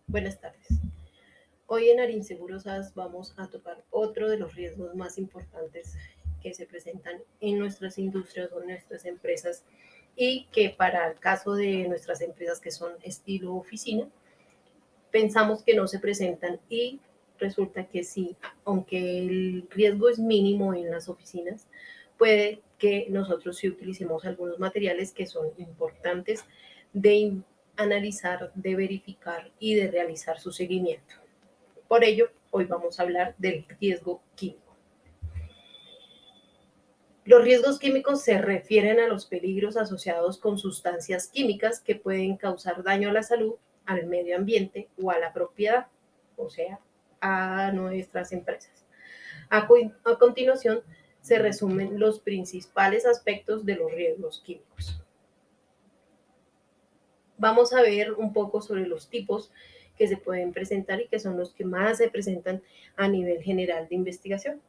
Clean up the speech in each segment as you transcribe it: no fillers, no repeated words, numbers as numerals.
Buenas tardes. Hoy en Arinseguros SAS vamos a tocar otro de los riesgos más importantes que se presentan en nuestras industrias o en nuestras empresas y que para el caso de nuestras empresas que son estilo oficina, pensamos que no se presentan y resulta que sí, aunque el riesgo es mínimo en las oficinas, puede que nosotros sí utilicemos algunos materiales que son importantes de analizar, de verificar y de realizar su seguimiento. Por ello, hoy vamos a hablar del riesgo químico. Los riesgos químicos se refieren a los peligros asociados con sustancias químicas que pueden causar daño a la salud, al medio ambiente o a la propiedad, o sea, a nuestras empresas. A continuación, se resumen los principales aspectos de los riesgos químicos. Vamos a ver un poco sobre los tipos que se pueden presentar y que son los que más se presentan a nivel general de investigación.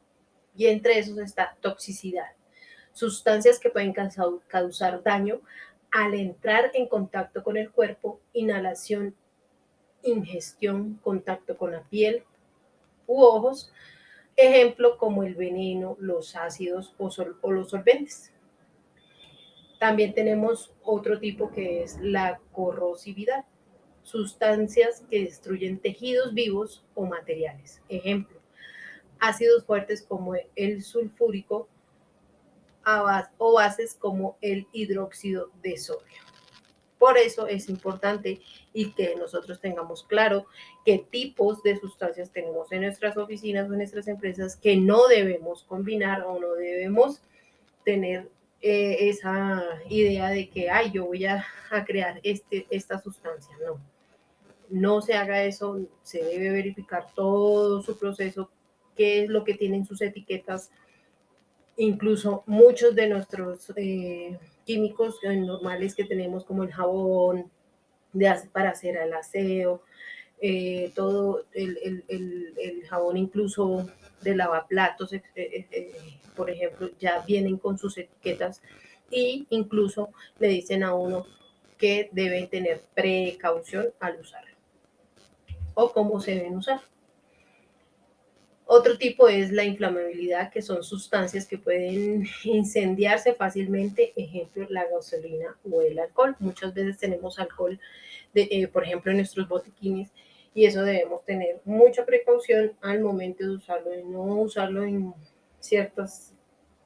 Y entre esos está toxicidad, sustancias que pueden causar daño al entrar en contacto con el cuerpo, inhalación, ingestión, contacto con la piel u ojos, ejemplo como el veneno, los ácidos o los solventes. También tenemos otro tipo que es la corrosividad, sustancias que destruyen tejidos vivos o materiales. Ejemplo, ácidos fuertes como el sulfúrico o bases como el hidróxido de sodio. Por eso es importante y que nosotros tengamos claro qué tipos de sustancias tenemos en nuestras oficinas o en nuestras empresas que no debemos combinar o no debemos tener esa idea de que, ay, yo voy a crear esta sustancia. No, no se haga eso, se debe verificar todo su proceso, qué es lo que tienen sus etiquetas. Incluso muchos de nuestros químicos normales que tenemos, como el jabón para hacer el aseo, todo el jabón incluso de lavaplatos, por ejemplo, ya vienen con sus etiquetas y incluso le dicen a uno que deben tener precaución al usarlo o cómo se deben usar. Otro tipo es la inflamabilidad, que son sustancias que pueden incendiarse fácilmente, ejemplo, la gasolina o el alcohol. Muchas veces tenemos alcohol, por ejemplo, en nuestros botiquines, y eso debemos tener mucha precaución al momento de usarlo, de no usarlo ciertas,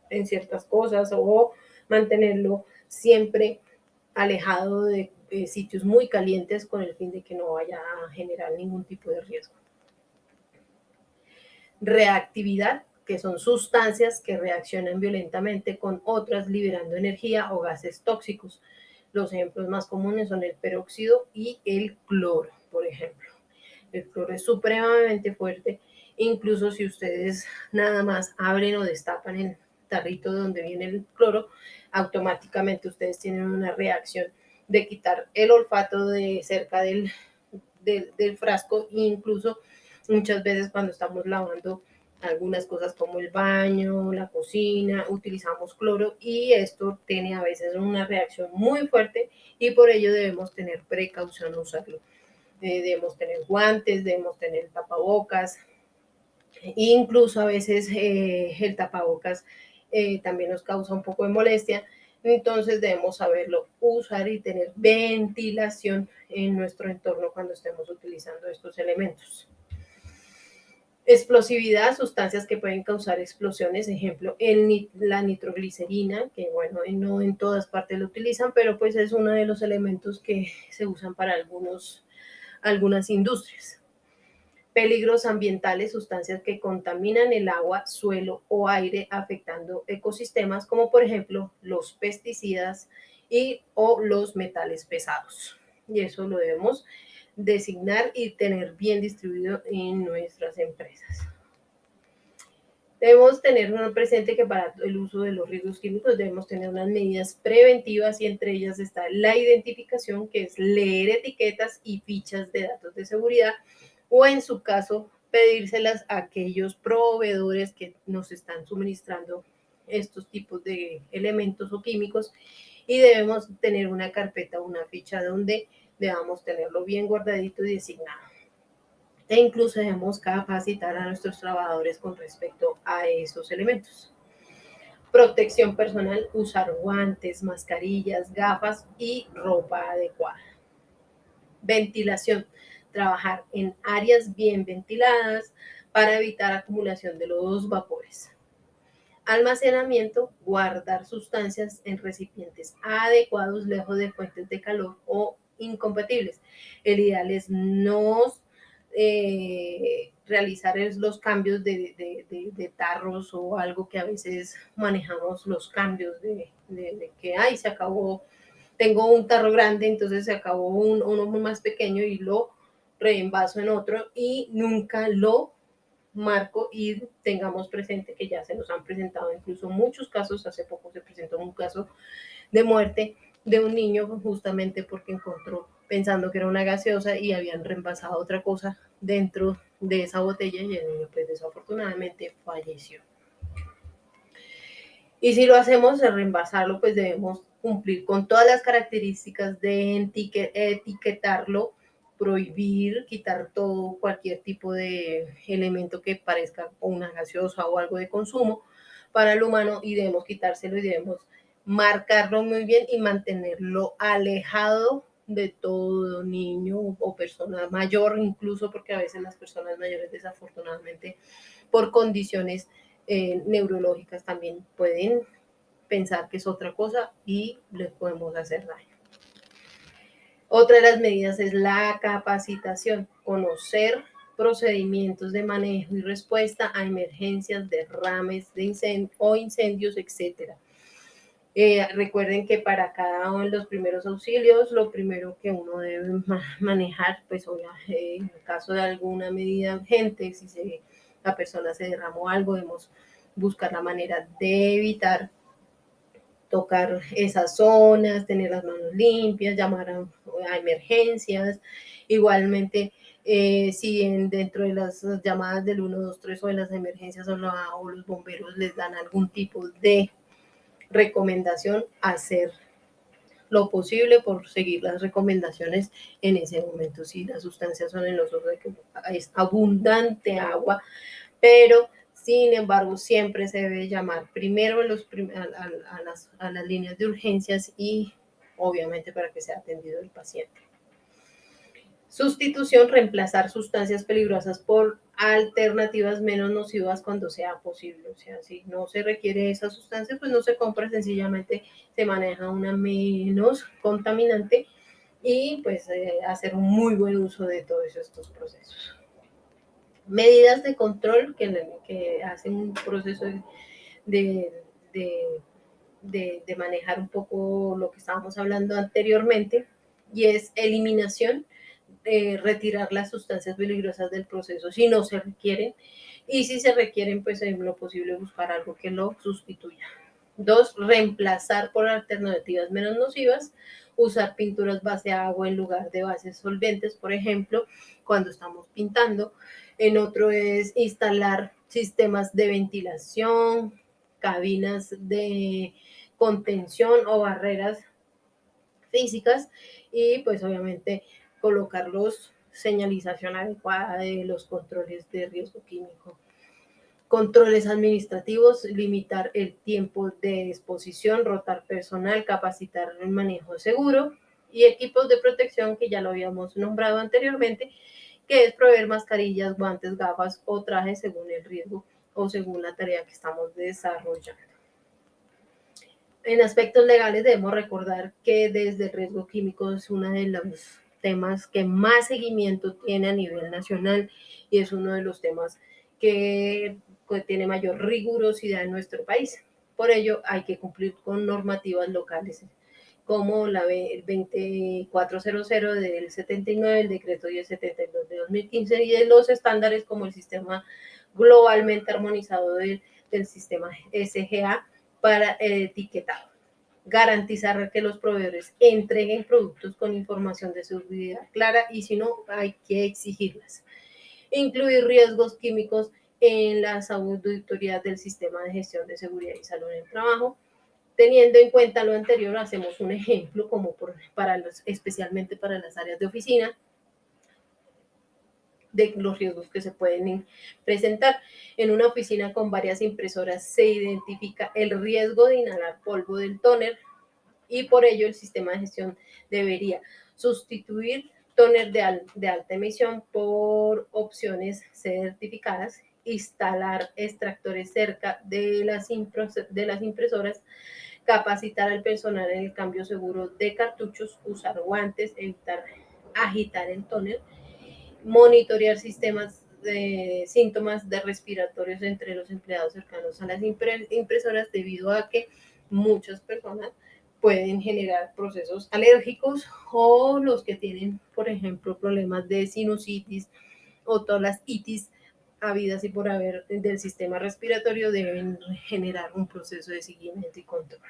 en ciertas cosas o mantenerlo siempre alejado de sitios muy calientes con el fin de que no vaya a generar ningún tipo de riesgo. Reactividad, que son sustancias que reaccionan violentamente con otras liberando energía o gases tóxicos. Los ejemplos más comunes son el peróxido y el cloro, por ejemplo. El cloro es supremamente fuerte, incluso si ustedes nada más abren o destapan el tarrito donde viene el cloro, automáticamente ustedes tienen una reacción de quitar el olfato de cerca del frasco, e incluso muchas veces cuando estamos lavando algunas cosas como el baño, la cocina, utilizamos cloro y esto tiene a veces una reacción muy fuerte y por ello debemos tener precaución al usarlo. Debemos tener guantes, debemos tener tapabocas, incluso a veces el tapabocas también nos causa un poco de molestia, entonces debemos saberlo usar y tener ventilación en nuestro entorno cuando estemos utilizando estos elementos. Explosividad, sustancias que pueden causar explosiones, ejemplo, la nitroglicerina, que bueno, no en todas partes lo utilizan, pero pues es uno de los elementos que se usan para algunas industrias. Peligros ambientales, sustancias que contaminan el agua, suelo o aire, afectando ecosistemas, como por ejemplo los pesticidas o los metales pesados. Y eso lo debemos designar y tener bien distribuido en nuestras empresas. Debemos tener presente que para el uso de los riesgos químicos debemos tener unas medidas preventivas y entre ellas está la identificación, que es leer etiquetas y fichas de datos de seguridad o en su caso pedírselas a aquellos proveedores que nos están suministrando estos tipos de elementos o químicos y debemos tener una carpeta o una ficha donde debamos tenerlo bien guardadito y designado. e incluso debemos capacitar a nuestros trabajadores con respecto a esos elementos. Protección personal, usar guantes, mascarillas, gafas y ropa adecuada. Ventilación, trabajar en áreas bien ventiladas para evitar acumulación de los vapores. Almacenamiento, guardar sustancias en recipientes adecuados lejos de fuentes de calor o incompatibles. El ideal es no realizar los cambios de tarros o algo que a veces manejamos los cambios de que, ay, se acabó, tengo un tarro grande, entonces se acabó uno más pequeño y lo reenvaso en otro y nunca lo marco y tengamos presente que ya se nos han presentado incluso muchos casos. Hace poco se presentó un caso de muerte de un niño justamente porque encontró pensando que era una gaseosa y habían reemplazado otra cosa dentro de esa botella y el niño pues desafortunadamente falleció. Y si lo hacemos de reemplazarlo, pues debemos cumplir con todas las características de etiquetarlo, prohibir, quitar todo, cualquier tipo de elemento que parezca una gaseosa o algo de consumo para el humano y debemos quitárselo y debemos marcarlo muy bien y mantenerlo alejado de todo niño o persona mayor, incluso porque a veces las personas mayores desafortunadamente por condiciones neurológicas también pueden pensar que es otra cosa y les podemos hacer daño. Otra de las medidas es la capacitación, conocer procedimientos de manejo y respuesta a emergencias, derrames de o incendios, etcétera. Recuerden que para cada uno de los primeros auxilios, lo primero que uno debe manejar, pues en el caso de alguna medida urgente, si la persona se derramó algo, debemos buscar la manera de evitar tocar esas zonas, tener las manos limpias, llamar a emergencias. Igualmente, si dentro de las llamadas del 123 o de las emergencias o los bomberos les dan algún tipo de recomendación, hacer lo posible por seguir las recomendaciones en ese momento. Si las sustancias son en los ojos, es abundante agua, pero sin embargo siempre se debe llamar primero a las líneas de urgencias y obviamente para que sea atendido el paciente. Sustitución, reemplazar sustancias peligrosas por alternativas menos nocivas cuando sea posible. O sea, si no se requiere esa sustancia, pues no se compra, sencillamente se maneja una menos contaminante y pues hacer un muy buen uso de todos estos procesos. Medidas de control que hacen un proceso de, de, de manejar un poco lo que estábamos hablando anteriormente y es eliminación, retirar las sustancias peligrosas del proceso si no se requieren y si se requieren, pues en lo posible buscar algo que lo sustituya. 2, reemplazar por alternativas menos nocivas, usar pinturas base agua en lugar de bases solventes, por ejemplo, cuando estamos pintando. En otro es instalar sistemas de ventilación, cabinas de contención o barreras físicas y pues obviamente colocar los señalización adecuada de los controles de riesgo químico. Controles administrativos, limitar el tiempo de exposición, rotar personal, capacitar el manejo seguro y equipos de protección que ya lo habíamos nombrado anteriormente, que es proveer mascarillas, guantes, gafas o trajes según el riesgo o según la tarea que estamos desarrollando. En aspectos legales debemos recordar que desde el riesgo químico es uno de los temas que más seguimiento tiene a nivel nacional y es uno de los temas que tiene mayor rigurosidad en nuestro país. Por ello hay que cumplir con normativas locales como la 2400 del 79, el decreto 1072 de 2015 y de los estándares como el sistema globalmente armonizado del sistema SGA para el etiquetado. Garantizar que los proveedores entreguen productos con información de seguridad clara y si no, hay que exigirlas. Incluir riesgos químicos en las auditorías del sistema de gestión de seguridad y salud en el trabajo. Teniendo en cuenta lo anterior, hacemos un ejemplo como especialmente para las áreas de oficina. de los riesgos que se pueden presentar. En una oficina con varias impresoras se identifica el riesgo de inhalar polvo del tóner y por ello el sistema de gestión debería sustituir tóner de alta emisión por opciones certificadas, instalar extractores cerca de las impresoras, capacitar al personal en el cambio seguro de cartuchos, usar guantes, evitar agitar el tóner, monitorear sistemas de síntomas de respiratorios entre los empleados cercanos a las impresoras debido a que muchas personas pueden generar procesos alérgicos o los que tienen, por ejemplo, problemas de sinusitis o todas las itis habidas y por haber del sistema respiratorio deben generar un proceso de seguimiento y control.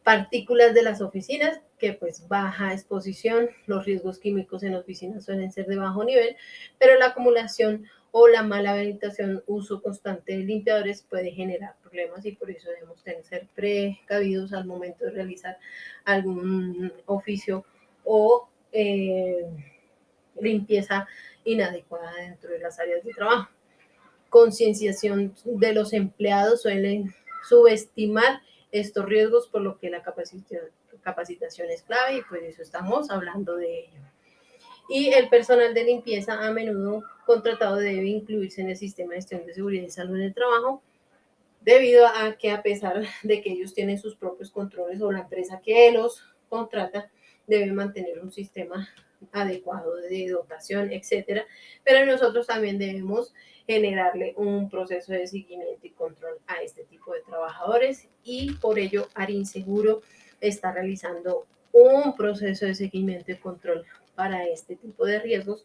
Partículas de las oficinas, que pues baja exposición, los riesgos químicos en oficinas suelen ser de bajo nivel, pero la acumulación o la mala habilitación, uso constante de limpiadores puede generar problemas y por eso debemos ser precavidos al momento de realizar algún oficio o limpieza inadecuada dentro de las áreas de trabajo. Concienciación de los empleados suelen subestimar estos riesgos, por lo que la capacitación es clave y por eso estamos hablando de ello. Y el personal de limpieza a menudo contratado debe incluirse en el sistema de gestión de seguridad y salud en el trabajo, debido a que a pesar de que ellos tienen sus propios controles o la empresa que los contrata debe mantener un sistema adecuado de dotación, etcétera, pero nosotros también debemos generarle un proceso de seguimiento y control a este tipo de trabajadores y por ello Arinseguro está realizando un proceso de seguimiento y control para este tipo de riesgos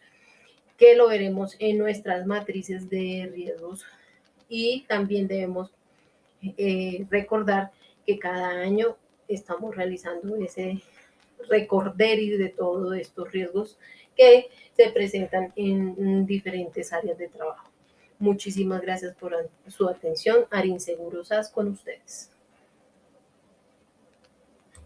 que lo veremos en nuestras matrices de riesgos y también debemos recordar que cada año estamos realizando ese recorderis de todos estos riesgos que se presentan en diferentes áreas de trabajo. Muchísimas gracias por su atención. Arinseguro SAS con ustedes.